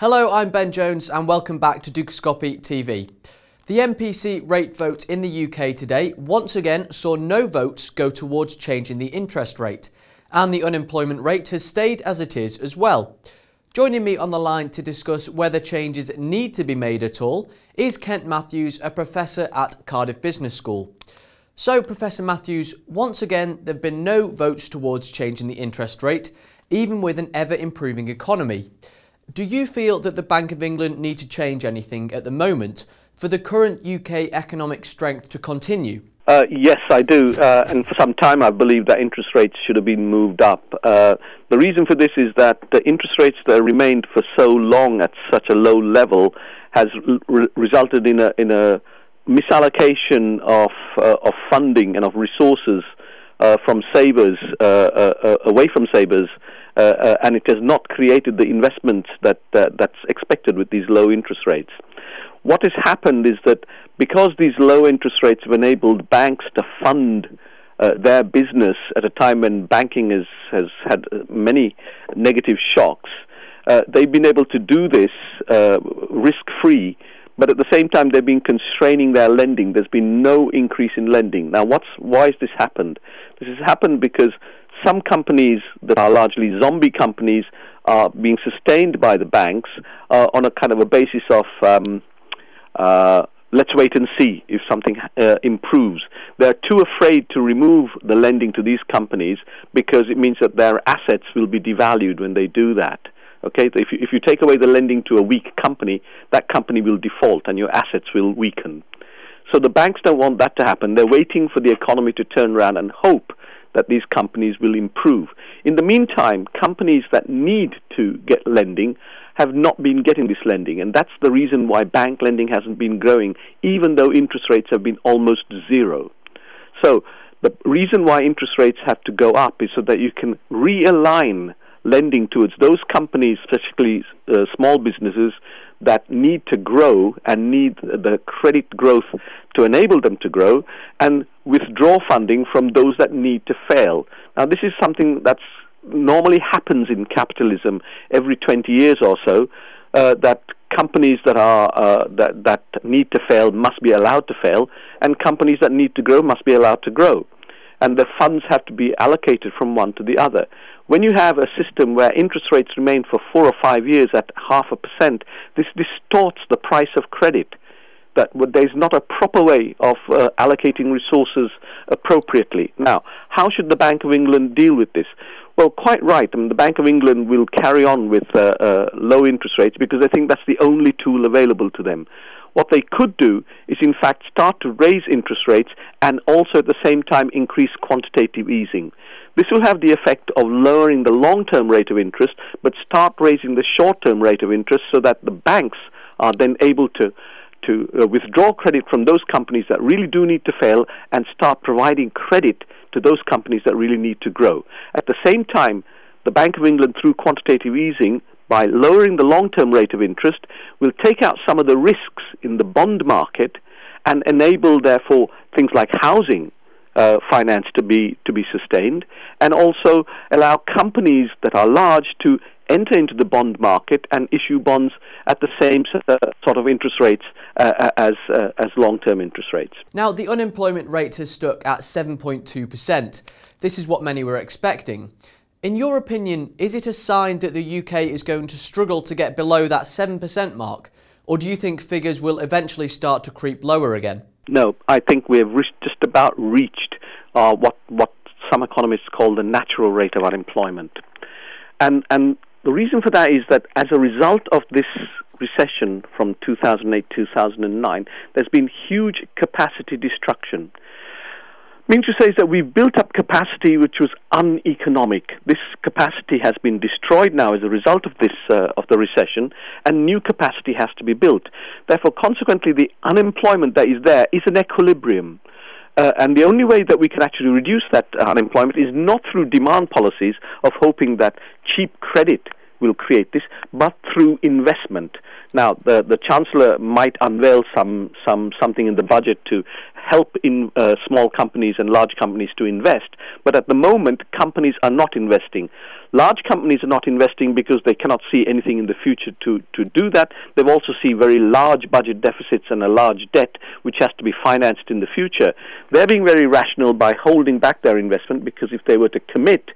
Hello, I'm Ben Jones and welcome back to Dukascopy TV. The MPC rate vote in the UK today once again saw no votes go towards changing the interest rate, and the unemployment rate has stayed as it is as well. Joining me on the line to discuss whether changes need to be made at all is Kent Matthews, a professor at Cardiff Business School. So, Professor Matthews, once again there have been no votes towards changing the interest rate, even with an ever-improving economy. Do you feel that the Bank of England need to change anything at the moment for the current UK economic strength to continue? Yes, I do. And for some time I believe that interest rates should have been moved up. The reason for this is that the interest rates that remained for so long at such a low level has resulted in a misallocation of funding and of resources from savers, away from savers, and it has not created the investment that's expected with these low interest rates. What has happened is that because these low interest rates have enabled banks to fund their business at a time when banking has had many negative shocks, they've been able to do this risk-free, but at the same time they've been constraining their lending. There's been no increase in lending. Now, why has this happened? This has happened because some companies that are largely zombie companies are being sustained by the banks on a kind of a basis of let's wait and see if something improves. They're too afraid to remove the lending to these companies because it means that their assets will be devalued when they do that. Okay, so if you take away the lending to a weak company, that company will default and your assets will weaken. So the banks don't want that to happen. They're waiting for the economy to turn around and hope that these companies will improve. In the meantime, companies that need to get lending have not been getting this lending, and that's the reason why bank lending hasn't been growing, even though interest rates have been almost zero. So the reason why interest rates have to go up is so that you can realign lending towards those companies, especially small businesses, that need to grow and need the credit growth to enable them to grow, and withdraw funding from those that need to fail. Now, this is something that's normally happens in capitalism every 20 years or so, that companies that are that need to fail must be allowed to fail, and companies that need to grow must be allowed to grow. And the funds have to be allocated from one to the other. When you have a system where interest rates remain for 4 or 5 years at 0.5%, this distorts the price of credit. That there's not a proper way of allocating resources appropriately. Now, how should the Bank of England deal with this? Well, quite right. I mean, the Bank of England will carry on with low interest rates because I think that's the only tool available to them. What they could do is, in fact, start to raise interest rates and also at the same time increase quantitative easing. This will have the effect of lowering the long-term rate of interest, but start raising the short-term rate of interest so that the banks are then able to withdraw credit from those companies that really do need to fail and start providing credit to those companies that really need to grow. At the same time, the Bank of England, through quantitative easing, by lowering the long-term rate of interest, will take out some of the risks in the bond market and enable, therefore, things like housing finance to be sustained, and also allow companies that are large to enter into the bond market and issue bonds at the same sort of interest rates as long-term interest rates. Now, the unemployment rate has stuck at 7.2%. This is what many were expecting. In your opinion, is it a sign that the UK is going to struggle to get below that 7% mark? Or do you think figures will eventually start to creep lower again? No, I think we have just about reached what some economists call the natural rate of unemployment. And the reason for that is that as a result of this recession from 2008-2009, there's been huge capacity destruction. Mean to say is that we've built up capacity which was uneconomic. This capacity has been destroyed now as a result of this of the recession, and new capacity has to be built. Therefore, consequently, the unemployment that is there is an equilibrium. And the only way that we can actually reduce that unemployment is not through demand policies of hoping that cheap credit will create this, but through investment. Now, the Chancellor might unveil something in the budget to help in small companies and large companies to invest. But at the moment, companies are not investing. Large companies are not investing because they cannot see anything in the future to do that. They also see very large budget deficits and a large debt which has to be financed in the future. They're being very rational by holding back their investment, because if they were to commit,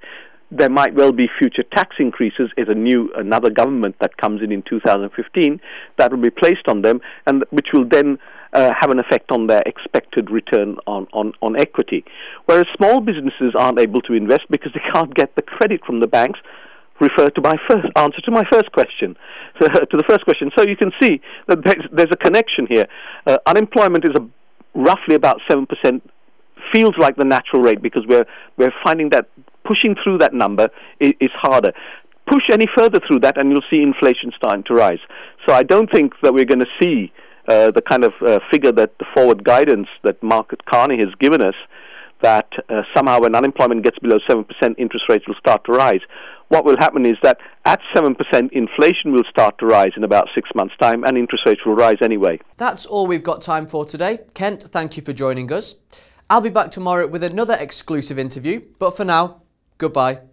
there might well be future tax increases as another government that comes in 2015 that will be placed on them, and which will then have an effect on their expected return on equity. Whereas small businesses aren't able to invest because they can't get the credit from the banks. Refer to my answer to my first question, to the first question. So you can see that there's a connection here. Unemployment is roughly about 7%. Feels like the natural rate, because we're finding that pushing through that number is harder. Push any further through that and you'll see inflation starting to rise. So I don't think that we're going to see the kind of figure that the forward guidance that Market Carney has given us, that somehow when unemployment gets below 7%, interest rates will start to rise. What will happen is that at 7%, inflation will start to rise in about 6 months' time, and interest rates will rise anyway. That's all we've got time for today. Kent, thank you for joining us. I'll be back tomorrow with another exclusive interview, but for now, goodbye.